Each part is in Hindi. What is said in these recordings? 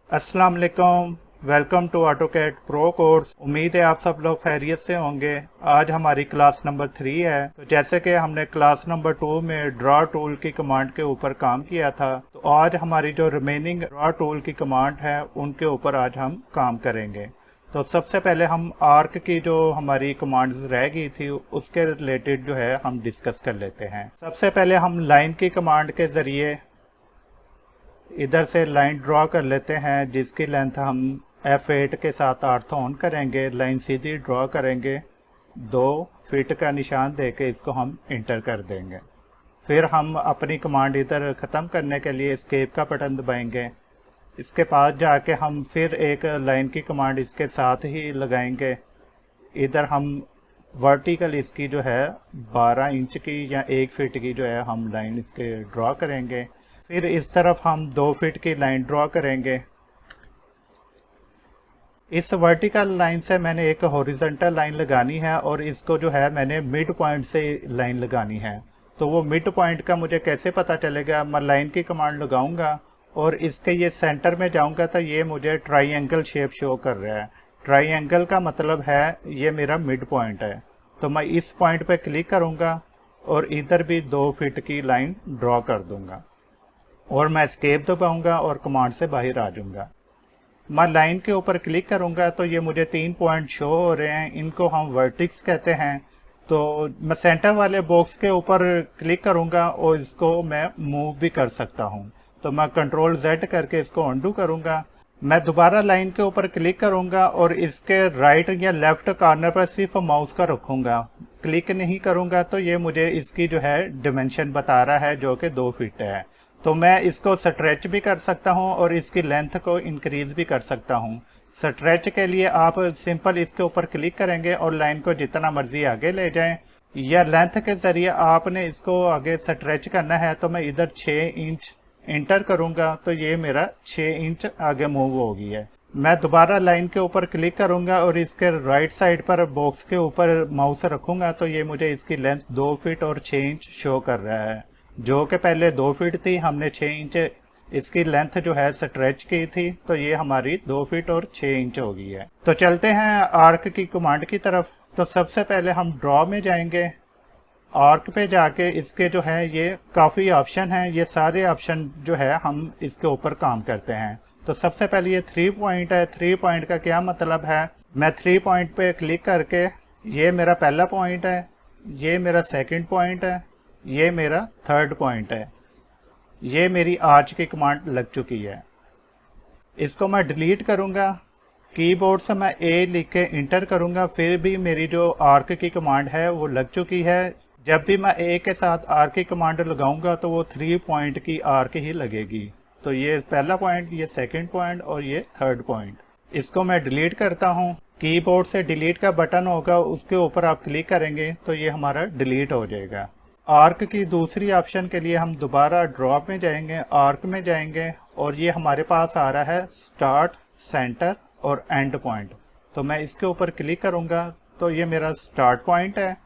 अस्सलाम वालेकुम। Welcome to AutoCAD Pro course. उम्मीद है आप सब लोग खैरियत से होंगे। आज हमारी क्लास नंबर 3 है। तो जैसे कि हमने क्लास नंबर 2 में ड्रॉ टूल की कमांड के ऊपर काम किया था, तो आज हमारी जो रिमेनिंग ड्रॉ टूल की कमांड है उनके ऊपर आज हम काम करेंगे। तो सबसे पहले हम आर्क की जो हमारी कमांड्स रह गई थी उसके रिलेटेड जो है हम डिस्कस कर लेते हैं। सबसे पहले हम लाइन की कमांड के ज़रिए इधर से लाइन ड्रॉ कर लेते हैं, जिसकी लेंथ हम F8 के साथ ऑर्थोन करेंगे। लाइन सीधी ड्रॉ करेंगे, 2 फीट का निशान देके इसको हम इंटर कर देंगे। फिर हम अपनी कमांड इधर ख़त्म करने के लिए एस्केप का बटन दबाएंगे। इसके पास जाके हम फिर एक लाइन की कमांड इसके साथ ही लगाएंगे। इधर हम वर्टिकल इसकी जो है 12 इंच की या 1 फीट की जो है हम लाइन इसके ड्रॉ करेंगे। फिर इस तरफ हम 2 फीट की लाइन ड्रॉ करेंगे। इस वर्टिकल लाइन से मैंने एक हॉरिजॉन्टल लाइन लगानी है और इसको जो है मैंने मिड पॉइंट से लाइन लगानी है। तो वो मिड पॉइंट का मुझे कैसे पता चलेगा? मैं लाइन की कमांड लगाऊंगा और इसके ये सेंटर में जाऊंगा तो ये मुझे ट्राइंगल शेप शो कर रहा है। ट्राइंगल का मतलब है ये मेरा मिड पॉइंट है। तो मैं इस पॉइंट पे क्लिक करूंगा और इधर भी 2 फीट की लाइन ड्रॉ कर दूंगा और मैं एस्केप दबाऊंगा और कमांड से बाहर आ जाऊंगा। मैं लाइन के ऊपर क्लिक करूंगा तो ये मुझे 3 पॉइंट शो हो रहे हैं, इनको हम वर्टिक्स कहते हैं। तो मैं सेंटर वाले बॉक्स के ऊपर क्लिक करूंगा और इसको मैं मूव भी कर सकता हूं। तो मैं कंट्रोल Z करके इसको अंडू करूंगा। मैं दोबारा लाइन के ऊपर क्लिक करूंगा और इसके राइट या लेफ्ट कॉर्नर पर सिर्फ माउस का रखूंगा, क्लिक नहीं करूंगा। तो ये मुझे इसकी जो है डिमेंशन बता रहा है जो कि 2 फीट है। तो मैं इसको स्ट्रेच भी कर सकता हूं और इसकी लेंथ को इंक्रीज भी कर सकता हूं। स्ट्रेच के लिए आप सिंपल इसके ऊपर क्लिक करेंगे और लाइन को जितना मर्जी आगे ले जाएं, या लेंथ के जरिए आपने इसको आगे स्ट्रेच करना है। तो मैं इधर 6 इंच इंटर करूंगा तो ये मेरा 6 इंच आगे मूव हो गई है। मैं दोबारा लाइन के ऊपर क्लिक करूंगा और इसके राइट साइड पर बॉक्स के ऊपर माउस रखूंगा तो ये मुझे इसकी लेंथ 2 फीट और 6 इंच शो कर रहा है। जो कि पहले 2 फीट थी, हमने 6 इंच इसकी लेंथ जो है स्ट्रेच की थी, तो ये हमारी 2 फीट और 6 इंच हो गई है। तो चलते हैं आर्क की कमांड की तरफ। तो सबसे पहले हम ड्रॉ में जाएंगे। आर्क पे जाके इसके जो है ये काफ़ी ऑप्शन हैं, ये सारे ऑप्शन जो है हम इसके ऊपर काम करते हैं। तो सबसे पहले ये 3 पॉइंट है। 3 पॉइंट का क्या मतलब है? मैं 3 पॉइंट पे क्लिक करके, ये मेरा पहला पॉइंट है, ये मेरा सेकंड पॉइंट है, ये मेरा थर्ड पॉइंट है। ये मेरी आज की कमांड लग चुकी है। इसको मैं डिलीट करूंगा। कीबोर्ड से मैं ए लिख के इंटर करूंगा, फिर भी मेरी जो आर्क की कमांड है वो लग चुकी है। जब भी मैं ए के साथ आर्क की कमांड लगाऊंगा तो वो 3 पॉइंट की आर्क ही लगेगी। तो ये पहला पॉइंट, ये सेकंड पॉइंट और ये थर्ड पॉइंट। इसको मैं डिलीट करता हूँ। कीबोर्ड से डिलीट का बटन होगा, उसके ऊपर आप क्लिक करेंगे तो ये हमारा डिलीट हो जाएगा। आर्क की दूसरी ऑप्शन के लिए हम दोबारा ड्रॉ में जाएंगे, आर्क में जाएंगे और ये हमारे पास आ रहा है स्टार्ट, सेंटर और एंड पॉइंट। तो मैं इसके ऊपर क्लिक करूंगा तो ये मेरा स्टार्ट पॉइंट है,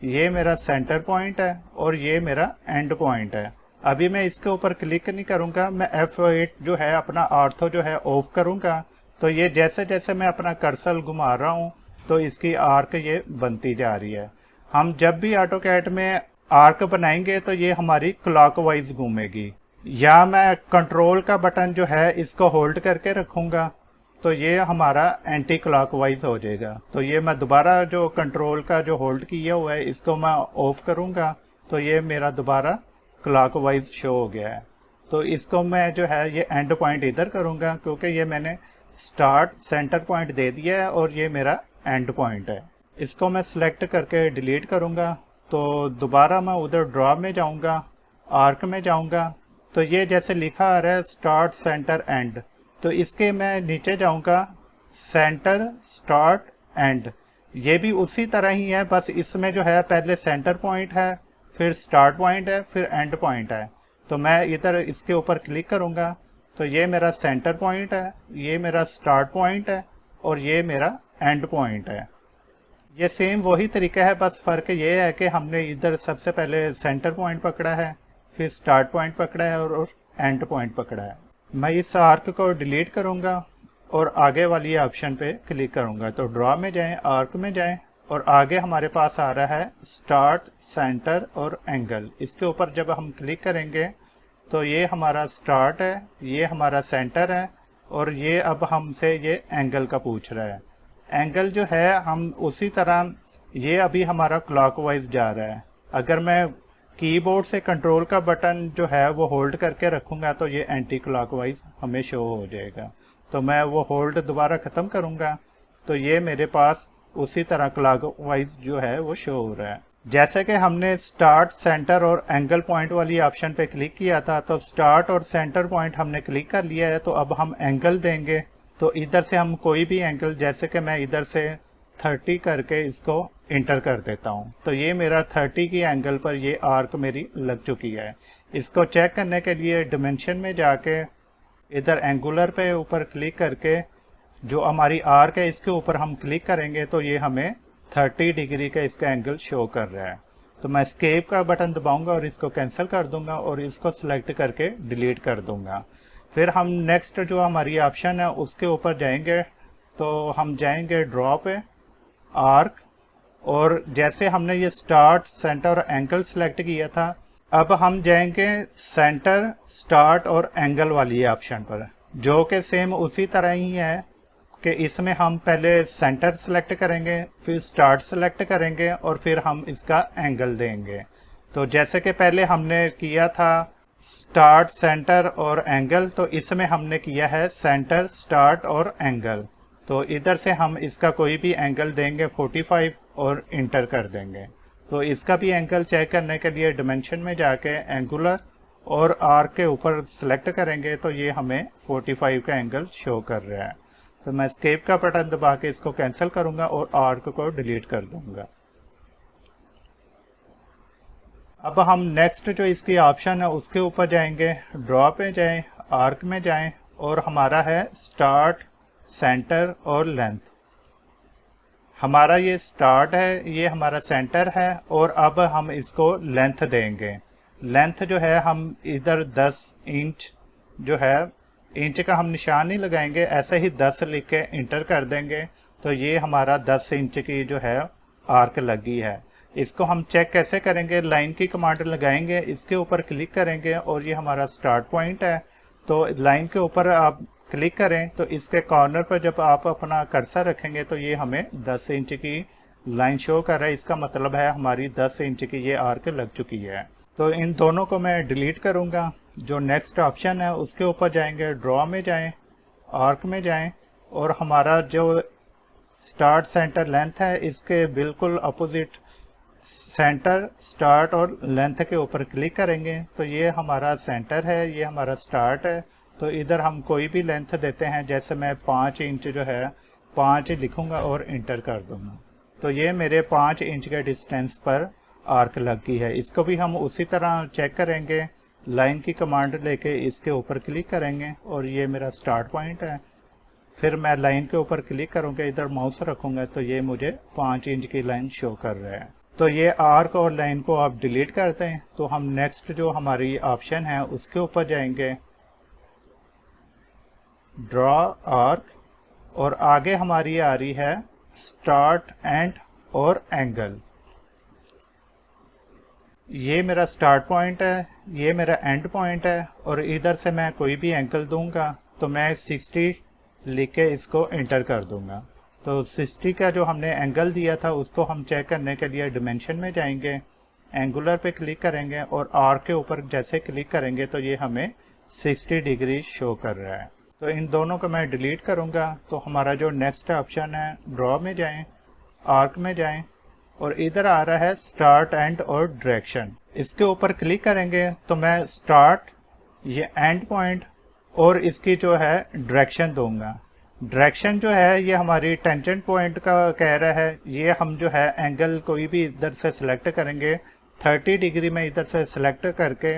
ये मेरा सेंटर पॉइंट है और ये मेरा एंड पॉइंट है। अभी मैं इसके ऊपर क्लिक नहीं करूंगा, मैं F8 जो है अपना ऑर्थो जो है ऑफ करूंगा। तो ये जैसे जैसे मैं अपना कर्सर घुमा रहा हूँ तो इसकी आर्क ये बनती जा रही है। हम जब भी ऑटोकैड में आर्क बनाएंगे तो ये हमारी क्लॉकवाइज घूमेगी। या मैं कंट्रोल का बटन जो है इसको होल्ड करके रखूंगा तो ये हमारा एंटी क्लॉकवाइज हो जाएगा। तो ये मैं दोबारा जो कंट्रोल का जो होल्ड किया हुआ है इसको मैं ऑफ करूंगा तो ये मेरा दोबारा क्लॉकवाइज शो हो गया है। तो इसको मैं जो है ये एंड पॉइंट इधर करूंगा क्योंकि ये मैंने स्टार्ट सेंटर पॉइंट दे दिया है और ये मेरा एंड पॉइंट है। इसको मैं सिलेक्ट करके डिलीट करूंगा। तो दोबारा मैं उधर ड्रॉ में जाऊंगा, आर्क में जाऊंगा तो ये जैसे लिखा आ रहा है स्टार्ट, सेंटर, एंड। तो इसके मैं नीचे जाऊंगा, सेंटर, स्टार्ट, एंड। ये भी उसी तरह ही है, बस इसमें जो है पहले सेंटर पॉइंट है, फिर स्टार्ट पॉइंट है, फिर एंड पॉइंट है। तो मैं इधर इसके ऊपर क्लिक करूंगा तो ये मेरा सेंटर पॉइंट है, ये मेरा स्टार्ट पॉइंट है और ये मेरा एंड पॉइंट है। ये सेम वही तरीका है, बस फ़र्क ये है कि हमने इधर सबसे पहले सेंटर पॉइंट पकड़ा है, फिर स्टार्ट पॉइंट पकड़ा है और एंड पॉइंट पकड़ा है। मैं इस आर्क को डिलीट करूंगा और आगे वाली ऑप्शन पे क्लिक करूंगा। तो ड्रॉ में जाएं, आर्क में जाएं और आगे हमारे पास आ रहा है स्टार्ट, सेंटर और एंगल। इसके ऊपर जब हम क्लिक करेंगे तो ये हमारा स्टार्ट है, ये हमारा सेंटर है और ये अब हमसे ये एंगल का पूछ रहा है। एंगल जो है हम उसी तरह, ये अभी हमारा क्लॉकवाइज जा रहा है। अगर मैं कीबोर्ड से कंट्रोल का बटन जो है वो होल्ड करके रखूंगा तो ये एंटी क्लॉकवाइज हमें शो हो जाएगा। तो मैं वो होल्ड दोबारा ख़त्म करूंगा तो ये मेरे पास उसी तरह क्लॉकवाइज जो है वो शो हो रहा है। जैसे कि हमने स्टार्ट, सेंटर और एंगल पॉइंट वाली ऑप्शन पे क्लिक किया था, तो स्टार्ट और सेंटर पॉइंट हमने क्लिक कर लिया है। तो अब हम एंगल देंगे। तो इधर से हम कोई भी एंगल, जैसे कि मैं इधर से 30 करके इसको इंटर कर देता हूँ, तो ये मेरा 30 की एंगल पर ये आर्क मेरी लग चुकी है। इसको चेक करने के लिए डिमेंशन में जाके इधर एंगुलर पे ऊपर क्लिक करके जो हमारी आर्क है इसके ऊपर हम क्लिक करेंगे तो ये हमें 30 डिग्री का इसका एंगल शो कर रहा है। तो मैं एस्केप का बटन दबाऊंगा और इसको कैंसिल कर दूंगा और इसको सिलेक्ट करके डिलीट कर दूंगा। फिर हम नेक्स्ट जो हमारी ऑप्शन है उसके ऊपर जाएंगे। तो हम जाएंगे ड्रॉ पे, आर्क, और जैसे हमने ये स्टार्ट, सेंटर और एंगल सेलेक्ट किया था, अब हम जाएंगे सेंटर, स्टार्ट और एंगल वाली ऑप्शन पर, जो कि सेम उसी तरह ही है कि इसमें हम पहले सेंटर सेलेक्ट करेंगे, फिर स्टार्ट सेलेक्ट करेंगे और फिर हम इसका एंगल देंगे। तो जैसे कि पहले हमने किया था स्टार्ट, सेंटर और एंगल, तो इसमें हमने किया है सेंटर, स्टार्ट और एंगल। तो इधर से हम इसका कोई भी एंगल देंगे 45 और इंटर कर देंगे। तो इसका भी एंगल चेक करने के लिए डिमेंशन में जाके एंगुलर और आर्क के ऊपर सेलेक्ट करेंगे तो ये हमें 45 का एंगल शो कर रहा है। तो मैं एस्केप का बटन दबा के इसको कैंसिल करूंगा और आर्क को डिलीट कर दूंगा। अब हम नेक्स्ट जो इसकी ऑप्शन है उसके ऊपर जाएंगे, ड्रॉ पे जाएं, आर्क में जाएं और हमारा है स्टार्ट, सेंटर और लेंथ। हमारा ये स्टार्ट है, ये हमारा सेंटर है और अब हम इसको लेंथ देंगे। लेंथ जो है हम इधर 10 इंच जो है, इंच का हम निशान नहीं लगाएंगे, ऐसे ही 10 लिख के इंटर कर देंगे तो ये हमारा 10 इंच की जो है आर्क लगी है। इसको हम चेक कैसे करेंगे, लाइन की कमांड लगाएंगे, इसके ऊपर क्लिक करेंगे और ये हमारा स्टार्ट पॉइंट है। तो लाइन के ऊपर आप क्लिक करें तो इसके कॉर्नर पर जब आप अपना कर्सर रखेंगे तो ये हमें 10 इंच की लाइन शो कर रहा है। इसका मतलब है हमारी 10 इंच की ये आर्क लग चुकी है। तो इन दोनों को मैं डिलीट करूंगा। जो नेक्स्ट ऑप्शन है उसके ऊपर जाएंगे, ड्रॉ में जाएं, आर्क में जाएं और हमारा जो स्टार्ट, सेंटर, लेंथ है इसके बिल्कुल अपोजिट सेंटर, स्टार्ट और लेंथ के ऊपर क्लिक करेंगे तो ये हमारा सेंटर है, ये हमारा स्टार्ट है। तो इधर हम कोई भी लेंथ देते हैं, जैसे मैं 5 इंच जो है 5 लिखूंगा और इंटर कर दूंगा। तो ये मेरे 5 इंच के डिस्टेंस पर आर्क लगी है। इसको भी हम उसी तरह चेक करेंगे, लाइन की कमांड लेके इसके ऊपर क्लिक करेंगे और ये मेरा स्टार्ट पॉइंट है। फिर मैं लाइन के ऊपर क्लिक करूंगा, इधर माउस रखूंगा तो ये मुझे 5 इंच की लाइन शो कर रहा है। तो ये आर्क और लाइन को आप डिलीट करते हैं। तो हम नेक्स्ट जो हमारी ऑप्शन है उसके ऊपर जाएंगे, ड्रॉ, आर्क, और आगे हमारी आ रही है स्टार्ट, एंड और एंगल। ये मेरा स्टार्ट पॉइंट है, ये मेरा एंड पॉइंट है और इधर से मैं कोई भी एंगल दूंगा तो मैं 60 लिख के इसको इंटर कर दूंगा। तो 60 का जो हमने एंगल दिया था उसको हम चेक करने के लिए डिमेंशन में जाएंगे, एंगुलर पे क्लिक करेंगे और आर्क के ऊपर जैसे क्लिक करेंगे तो ये हमें 60 डिग्री शो कर रहा है। तो इन दोनों को मैं डिलीट करूंगा। तो हमारा जो नेक्स्ट ऑप्शन है, ड्रॉ में जाएं, आर्क में जाएं और इधर आ रहा है स्टार्ट, एंड और डायरेक्शन। इसके ऊपर क्लिक करेंगे तो मैं स्टार्ट, ये एंड पॉइंट और इसकी जो है डायरेक्शन दूंगा। डायरेक्शन जो है ये हमारी टेंजेंट पॉइंट का कह रहा है। ये हम जो है एंगल कोई भी इधर से सिलेक्ट करेंगे, 30 डिग्री में इधर से सिलेक्ट करके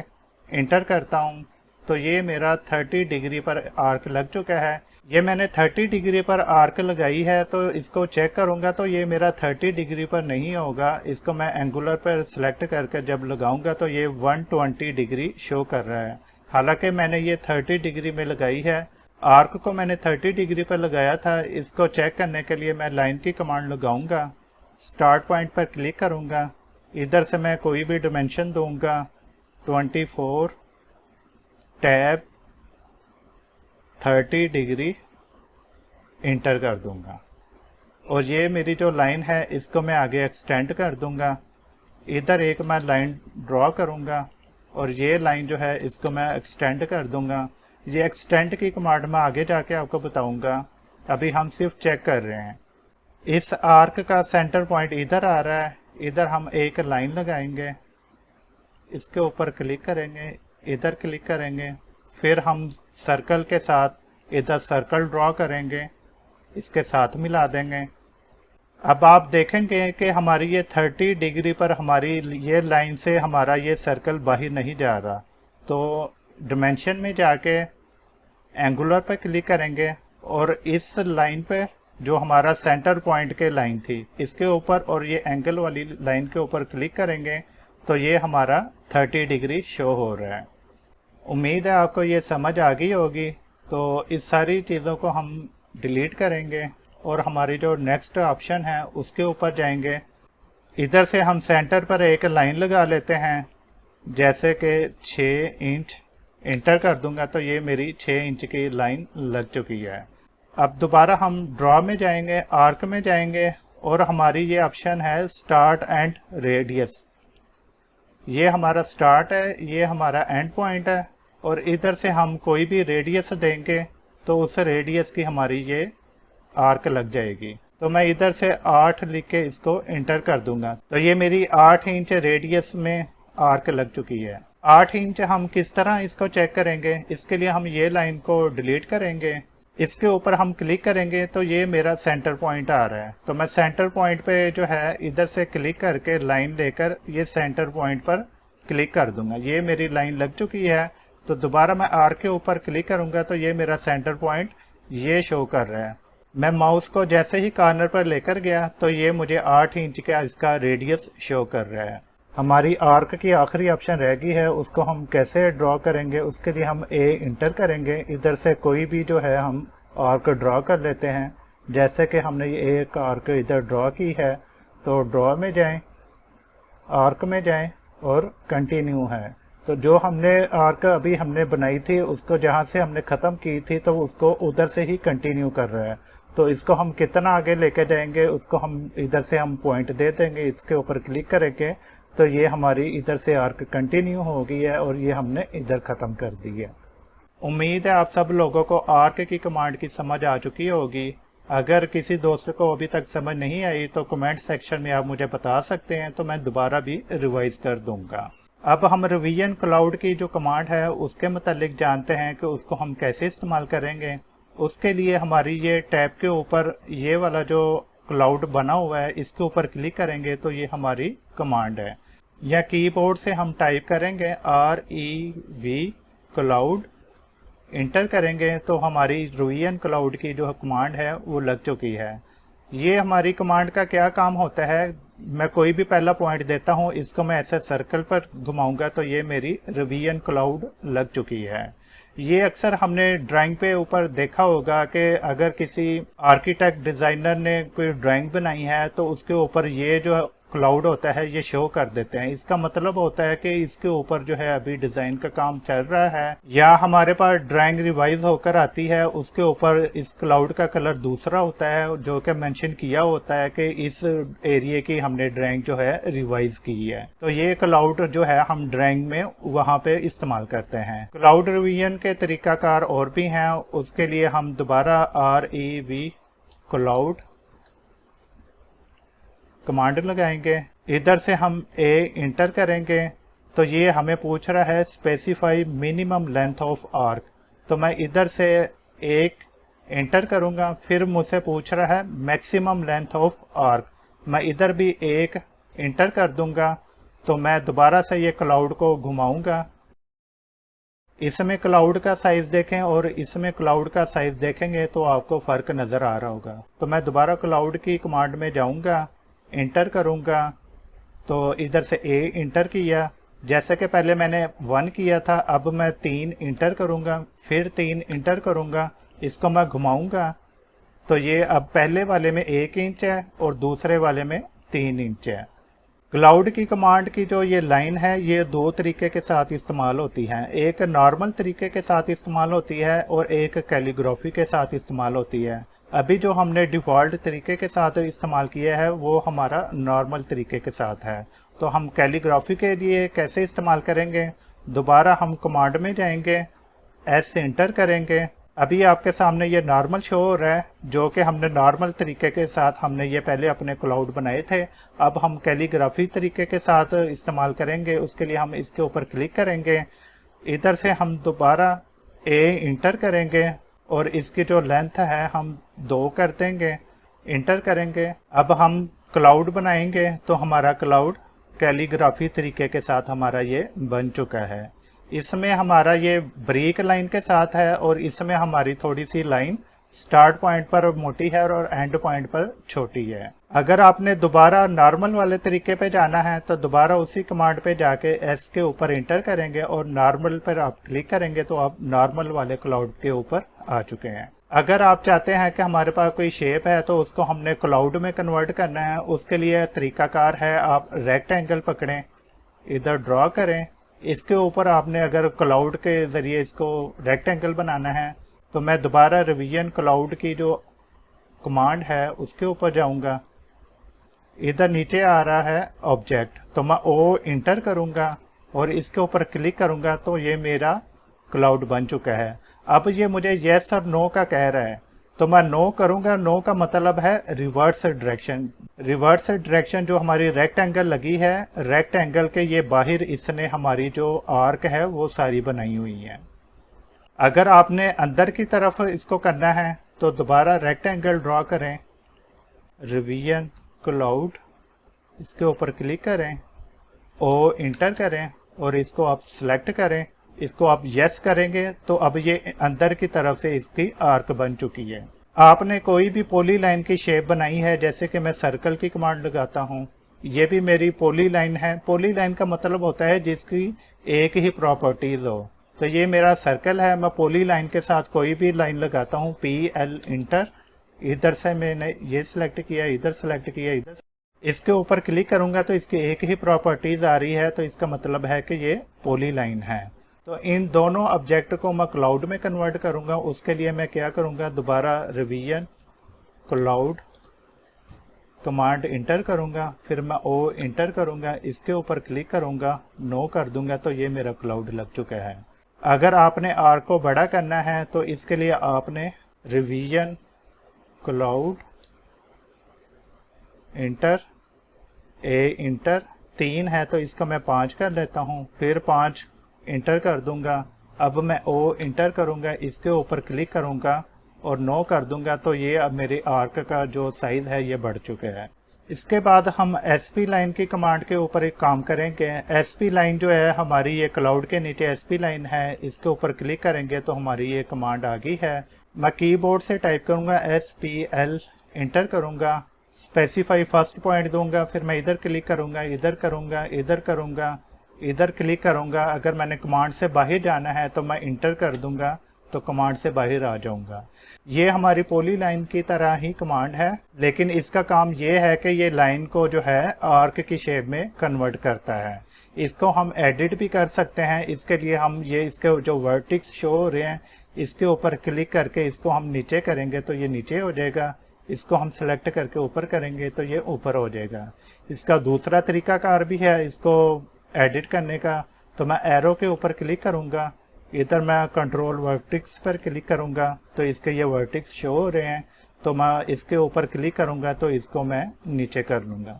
इंटर करता हूँ तो ये मेरा 30 डिग्री पर आर्क लग चुका है। ये मैंने 30 डिग्री पर आर्क लगाई है तो इसको चेक करूंगा तो ये मेरा 30 डिग्री पर नहीं होगा। इसको मैं एंगुलर पर सिलेक्ट करके जब लगाऊंगा तो ये 120 डिग्री शो कर रहा है। हालांकि मैंने ये 30 डिग्री में लगाई है। आर्क को मैंने 30 डिग्री पर लगाया था। इसको चेक करने के लिए मैं लाइन की कमांड लगाऊंगा, स्टार्ट पॉइंट पर क्लिक करूंगा, इधर से मैं कोई भी डिमेंशन दूंगा, 24 टैब 30 डिग्री इंटर कर दूंगा और ये मेरी जो लाइन है इसको मैं आगे एक्सटेंड कर दूंगा। इधर एक मैं लाइन ड्रॉ करूंगा और ये लाइन जो है इसको मैं एक्सटेंड कर दूंगा। ये एक्सटेंड की कमांड मैं आगे जाके आपको बताऊंगा, अभी हम सिर्फ चेक कर रहे हैं। इस आर्क का सेंटर पॉइंट इधर आ रहा है, इधर हम एक लाइन लगाएंगे, इसके ऊपर क्लिक करेंगे, इधर क्लिक करेंगे, फिर हम सर्कल के साथ इधर सर्कल ड्रॉ करेंगे, इसके साथ मिला देंगे। अब आप देखेंगे कि हमारी ये 30 डिग्री पर हमारी ये लाइन से हमारा ये सर्कल बाहर नहीं जा रहा। तो डिमेंशन में जाके एंगुलर पर क्लिक करेंगे और इस लाइन पे जो हमारा सेंटर पॉइंट के लाइन थी इसके ऊपर और ये एंगल वाली लाइन के ऊपर क्लिक करेंगे तो ये हमारा 30 डिग्री शो हो रहा है। उम्मीद है आपको ये समझ आ गई होगी। तो इस सारी चीज़ों को हम डिलीट करेंगे और हमारी जो नेक्स्ट ऑप्शन है उसके ऊपर जाएंगे। इधर से हम सेंटर पर एक लाइन लगा लेते हैं, जैसे कि 6 इंच इंटर कर दूंगा तो ये मेरी 6 इंच की लाइन लग चुकी है। अब दोबारा हम ड्रॉ में जाएंगे, आर्क में जाएंगे और हमारी ये ऑप्शन है स्टार्ट एंड रेडियस। ये हमारा स्टार्ट है, ये हमारा एंड पॉइंट है और इधर से हम कोई भी रेडियस देंगे तो उस रेडियस की हमारी ये आर्क लग जाएगी। तो मैं इधर से 8 लिख के इसको इंटर कर दूंगा तो ये मेरी 8 इंच रेडियस में आर्क लग चुकी है। 8 इंच हम किस तरह इसको चेक करेंगे, इसके लिए हम ये लाइन को डिलीट करेंगे, इसके ऊपर हम क्लिक करेंगे तो ये मेरा सेंटर पॉइंट आ रहा है। तो मैं सेंटर पॉइंट पे जो है इधर से क्लिक करके लाइन लेकर ये सेंटर पॉइंट पर क्लिक कर दूंगा। ये मेरी लाइन लग चुकी है। तो दोबारा मैं आर्क के ऊपर क्लिक करूंगा तो ये मेरा सेंटर पॉइंट ये शो कर रहा है। मैं माउस को जैसे ही कॉर्नर पर लेकर गया तो ये मुझे 8 इंच का इसका रेडियस शो कर रहा है। हमारी आर्क की आखिरी ऑप्शन रह गई है, उसको हम कैसे ड्रॉ करेंगे। उसके लिए हम ए इंटर करेंगे, इधर से कोई भी जो है हम आर्क ड्रॉ कर लेते हैं। जैसे कि हमने ये एक आर्क इधर ड्रॉ की है तो ड्रॉ में जाएं, आर्क में जाएं और कंटिन्यू है। तो जो हमने आर्क अभी हमने बनाई थी उसको जहाँ से हमने ख़त्म की थी तो उसको उधर से ही कंटिन्यू कर रहा है। तो इसको हम कितना आगे लेके जाएंगे उसको हम इधर से हम पॉइंट दे देंगे, इसके ऊपर क्लिक करेंगे तो ये हमारी इधर से आर्क कंटिन्यू हो गई है और ये हमने इधर ख़त्म कर दी है। उम्मीद है आप सब लोगों को आर्क की कमांड की समझ आ चुकी होगी। अगर किसी दोस्त को अभी तक समझ नहीं आई तो कमेंट सेक्शन में आप मुझे बता सकते हैं, तो मैं दोबारा भी रिवाइज कर दूंगा। अब हम रिवीजन क्लाउड की जो कमांड है उसके मुतालिक जानते हैं कि उसको हम कैसे इस्तेमाल करेंगे। उसके लिए हमारी ये टैब के ऊपर ये वाला जो क्लाउड बना हुआ है इसके ऊपर क्लिक करेंगे तो ये हमारी कमांड है। या कीबोर्ड से हम टाइप करेंगे REV क्लाउड, इंटर करेंगे तो हमारी रिवीजन क्लाउड की जो कमांड है वो लग चुकी है। ये हमारी कमांड का क्या काम होता है, मैं कोई भी पहला पॉइंट देता हूँ, इसको मैं ऐसे सर्कल पर घुमाऊंगा तो ये मेरी रिवीजन क्लाउड लग चुकी है। ये अक्सर हमने ड्राइंग पे ऊपर देखा होगा कि अगर किसी आर्किटेक्ट डिज़ाइनर ने कोई ड्राइंग बनाई है तो उसके ऊपर ये जो क्लाउड होता है ये शो कर देते हैं। इसका मतलब होता है कि इसके ऊपर जो है अभी डिज़ाइन का काम चल रहा है, या हमारे पास ड्राइंग रिवाइज होकर आती है उसके ऊपर इस क्लाउड का कलर दूसरा होता है जो कि मेंशन किया होता है कि इस एरिया की हमने ड्राइंग जो है रिवाइज की है। तो ये क्लाउड जो है हम ड्राइंग में वहाँ पे इस्तेमाल करते हैं। क्लाउड रिवीजन के तरीकाकार और भी हैं, उसके लिए हम दोबारा REV क्लाउड कमांड लगाएंगे, इधर से हम A इंटर करेंगे तो ये हमें पूछ रहा है specify minimum length of arc. तो मैं इधर से 1 इंटर करूंगा, फिर मुझसे पूछ रहा है मैक्सिमम लेंथ ऑफ आर्क, मैं इधर भी 1 इंटर कर दूंगा। तो मैं दोबारा से ये क्लाउड को घुमाऊंगा, इसमें क्लाउड का साइज देखें और इसमें क्लाउड का साइज देखेंगे तो आपको फ़र्क नज़र आ रहा होगा। तो मैं दोबारा क्लाउड की कमांड में जाऊंगा, इंटर करूंगा तो इधर से A इंटर किया, जैसे कि पहले मैंने 1 किया था, अब मैं 3 इंटर करूँगा, फिर 3 इंटर करूँगा, इसको मैं घुमाऊँगा तो ये अब पहले वाले में 1 इंच है और दूसरे वाले में 3 इंच है। क्लाउड की कमांड की जो ये लाइन है ये दो तरीके के साथ इस्तेमाल होती है, एक नॉर्मल तरीके के साथ इस्तेमाल होती है और एक कैलीग्राफी के साथ इस्तेमाल होती है। अभी जो हमने डिफ़ॉल्ट तरीके के साथ इस्तेमाल किया है वो हमारा नॉर्मल तरीके के साथ है। तो हम कैलीग्राफी के लिए कैसे इस्तेमाल करेंगे, दोबारा हम कमांड में जाएंगे, एस इंटर करेंगे। अभी आपके सामने ये नॉर्मल शो हो रहा है, जो कि हमने नॉर्मल तरीके के साथ हमने ये पहले अपने क्लाउड बनाए थे। अब हम कैलीग्राफी तरीके के साथ इस्तेमाल करेंगे, उसके लिए हम इसके ऊपर क्लिक करेंगे, इधर से हम दोबारा ए इंटर करेंगे और इसकी जो लेंथ है हम 2 कर देंगे, इंटर करेंगे। अब हम क्लाउड बनाएंगे तो हमारा क्लाउड कैलीग्राफी तरीके के साथ हमारा ये बन चुका है। इसमें हमारा ये ब्रेक लाइन के साथ है और इसमें हमारी थोड़ी सी लाइन स्टार्ट पॉइंट पर मोटी है और एंड पॉइंट पर छोटी है। अगर आपने दोबारा नॉर्मल वाले तरीके पे जाना है तो दोबारा उसी कमांड पे जाके एस के ऊपर इंटर करेंगे और नॉर्मल पर आप क्लिक करेंगे तो आप नॉर्मल वाले क्लाउड के ऊपर आ चुके हैं। अगर आप चाहते हैं कि हमारे पास कोई शेप है तो उसको हमने क्लाउड में कन्वर्ट करना है, उसके लिए तरीकाकार है, आप रेक्टेंगल पकड़ें, इधर ड्रॉ करें, इसके ऊपर आपने अगर क्लाउड के ज़रिए इसको रेक्टेंगल बनाना है तो मैं दोबारा रिवीजन क्लाउड की जो कमांड है उसके ऊपर जाऊंगा, इधर नीचे आ रहा है ऑब्जेक्ट, तो मैं ओ इंटर करूंगा और इसके ऊपर क्लिक करूंगा तो ये मेरा क्लाउड बन चुका है। अब ये मुझे येस और नो का कह रहा है तो मैं नो करूंगा। नो का मतलब है रिवर्स डायरेक्शन। रिवर्स डायरेक्शन जो हमारी रेक्टेंगल लगी है, रेक्टेंगल के ये बाहर इसने हमारी जो आर्क है वो सारी बनाई हुई है। अगर आपने अंदर की तरफ इसको करना है तो दोबारा रेक्टेंगल ड्रॉ करें, रिवीजन क्लाउड, इसके ऊपर क्लिक करें, ओ इंटर करें और इसको आप सिलेक्ट करें, इसको आप यस करेंगे तो अब ये अंदर की तरफ से इसकी आर्क बन चुकी है। आपने कोई भी पॉली लाइन की शेप बनाई है, जैसे कि मैं सर्कल की कमांड लगाता हूँ, ये भी मेरी पॉली लाइन है। पॉली लाइन का मतलब होता है जिसकी एक ही प्रॉपर्टीज हो, तो ये मेरा सर्कल है। मैं पॉली लाइन के साथ कोई भी लाइन लगाता हूँ, पी एल इंटर, इधर से मैंने ये सिलेक्ट किया, इधर सेलेक्ट किया, इधर इसके ऊपर क्लिक करूंगा तो इसकी एक ही प्रॉपर्टीज आ रही है, तो इसका मतलब है कि ये पॉली लाइन है। तो इन दोनों ऑब्जेक्ट को मैं क्लाउड में कन्वर्ट करूंगा। उसके लिए मैं क्या करूंगा, दोबारा रिवीजन क्लाउड कमांड इंटर करूंगा, फिर मैं ओ इंटर करूंगा, इसके ऊपर क्लिक करूंगा, नो कर दूंगा तो ये मेरा क्लाउड लग चुका है। अगर आपने आर्क को बड़ा करना है तो इसके लिए आपने revision cloud inter, A inter, 3 है तो इसको मैं 5 कर लेता हूँ, फिर 5 इंटर कर दूंगा। अब मैं ओ इंटर करूंगा, इसके ऊपर क्लिक करूंगा और नो कर दूंगा तो ये अब मेरे आर्क का जो साइज है ये बढ़ चुका है। इसके बाद हम एसपी लाइन की कमांड के ऊपर एक काम करेंगे। एसपी लाइन जो है हमारी ये क्लाउड के नीचे एसपी लाइन है, इसके ऊपर क्लिक करेंगे तो हमारी ये कमांड आ गई है। मैं कीबोर्ड से टाइप करूंगा SPL, इंटर करूंगा, स्पेसिफाई फर्स्ट पॉइंट दूंगा, फिर मैं इधर क्लिक करूंगा, इधर करूंगा, इधर करूंगा, इधर क्लिक करूंगा। अगर मैंने कमांड से बाहर जाना है तो मैं इंटर कर दूंगा तो कमांड से बाहर आ जाऊंगा। ये हमारी पॉली लाइन की तरह ही कमांड है, लेकिन इसका काम ये है कि ये लाइन को जो है आर्क की शेप में कन्वर्ट करता है। इसको हम एडिट भी कर सकते हैं। इसके लिए हम ये इसके जो वर्टिक्स शो हो रहे हैं इसके ऊपर क्लिक करके इसको हम नीचे करेंगे तो ये नीचे हो जाएगा, इसको हम सेलेक्ट करके ऊपर करेंगे तो ये ऊपर हो जाएगा। इसका दूसरा तरीकाकार भी है इसको एडिट करने का, तो मैं एरो के ऊपर क्लिक करूंगा, इधर मैं कंट्रोल वर्टिक्स पर क्लिक करूंगा तो इसके ये वर्टिक्स शो हो रहे हैं, तो मैं इसके ऊपर क्लिक करूंगा तो इसको मैं नीचे कर लूंगा,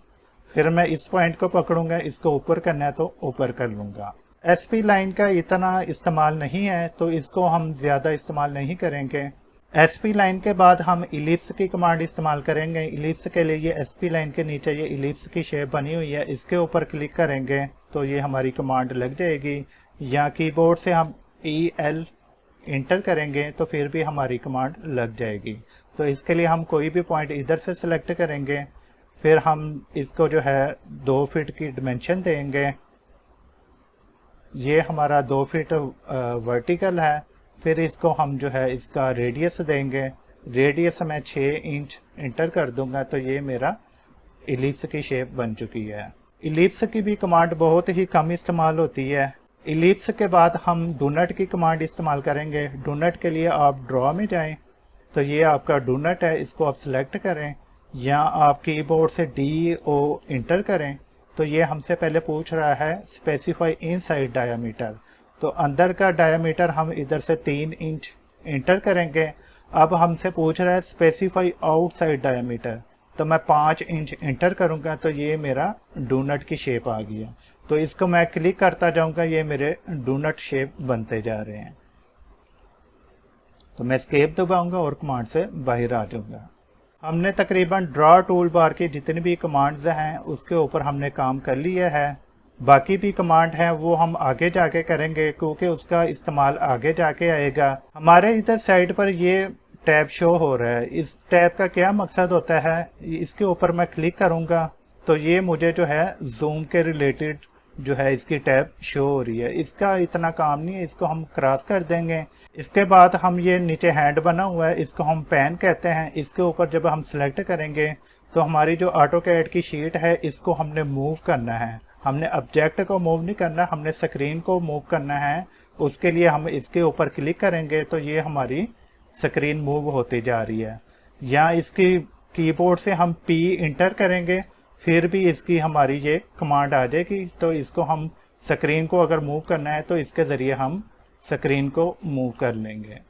फिर मैं इस पॉइंट को पकड़ूंगा, इसको ऊपर करना है तो ऊपर कर लूंगा। एसपी लाइन का इतना इस्तेमाल नहीं है तो इसको हम ज़्यादा इस्तेमाल नहीं करेंगे। एसपी लाइन के बाद हम इलिप्स की कमांड इस्तेमाल करेंगे। इलिप्स के लिए ये एसपी लाइन के नीचे ये इलिप्स की शेप बनी हुई है, इसके ऊपर क्लिक करेंगे तो ये हमारी कमांड लग जाएगी। या कीबोर्ड से हम EL इंटर करेंगे तो फिर भी हमारी कमांड लग जाएगी। तो इसके लिए हम कोई भी पॉइंट इधर से सिलेक्ट करेंगे, फिर हम इसको जो है 2 फीट की डिमेंशन देंगे, ये हमारा 2 फीट वर्टिकल है। फिर इसको हम जो है इसका रेडियस देंगे, रेडियस मैं 6 इंच इंटर कर दूंगा, तो ये मेरा इलिप्स की शेप बन चुकी है। इलिप्स की भी कमांड बहुत ही कम इस्तेमाल होती है। इलिप्स के बाद हम डोनट की कमांड इस्तेमाल करेंगे। डोनट के लिए आप ड्रॉ में जाएं, तो ये आपका डोनट है, इसको आप सिलेक्ट करें या आप कीबोर्ड से DO इंटर करें। तो ये हमसे पहले पूछ रहा है स्पेसिफाई इनसाइड डायामीटर, तो अंदर का डायामीटर हम इधर से 3 इंच इंटर करेंगे। अब हमसे पूछ रहा है स्पेसिफाई आउटसाइड डायामीटर, तो मैं 5 इंच इंटर करूंगा, तो ये मेरा डोनट की शेप आ गई है। तो इसको मैं क्लिक करता जाऊंगा, ये मेरे डोनट शेप बनते जा रहे हैं। तो मैं एस्केप दबाऊंगा और कमांड से बाहर आ जाऊंगा। हमने तकरीबन ड्रॉ टूल बार की जितनी भी कमांड्स हैं उसके ऊपर हमने काम कर लिया है। बाकी भी कमांड हैं वो हम आगे जाके करेंगे, क्योंकि उसका इस्तेमाल आगे जाके आएगा। हमारे इधर साइड पर ये टैब शो हो रहा है। इस टैब का क्या मकसद होता है, इसके ऊपर मैं क्लिक करूंगा तो ये मुझे जो है जूम के रिलेटेड जो है इसकी टैब शो हो रही है। इसका इतना काम नहीं है, इसको हम क्रॉस कर देंगे। इसके बाद हम ये नीचे हैंड बना हुआ है, इसको हम पैन कहते हैं। इसके ऊपर जब हम सिलेक्ट करेंगे तो हमारी जो ऑटोकैड की शीट है इसको हमने मूव करना है। हमने ऑब्जेक्ट को मूव नहीं करना, हमने स्क्रीन को मूव करना है। उसके लिए हम इसके ऊपर क्लिक करेंगे तो ये हमारी स्क्रीन मूव होती जा रही है। या इसकी कीबोर्ड से हम P इंटर करेंगे, फिर भी इसकी हमारी ये कमांड आ जाएगी। तो इसको हम स्क्रीन को अगर मूव करना है तो इसके ज़रिए हम स्क्रीन को मूव कर लेंगे।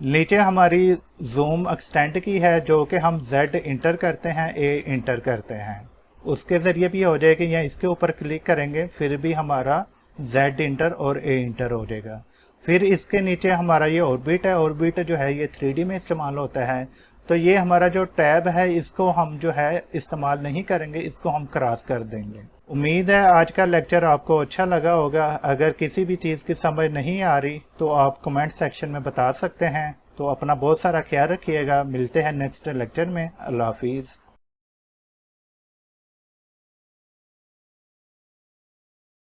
नीचे हमारी जूम एक्सटेंड की है जो कि हम Z इंटर करते हैं, A इंटर करते हैं, उसके ज़रिए भी हो जाएगी। या इसके ऊपर क्लिक करेंगे फिर भी हमारा Z इंटर और A इंटर हो जाएगा। फिर इसके नीचे हमारा ये ऑर्बिट है। ऑर्बिट जो है ये 3D में इस्तेमाल होता है। तो ये हमारा जो टैब है इसको हम जो है इस्तेमाल नहीं करेंगे, इसको हम क्रॉस कर देंगे। उम्मीद है आज का लेक्चर आपको अच्छा लगा होगा। अगर किसी भी चीज़ की समझ नहीं आ रही तो आप कमेंट सेक्शन में बता सकते हैं। तो अपना बहुत सारा ख्याल रखिएगा। मिलते हैं नेक्स्ट लेक्चर में। अल्लाह हाफिज़।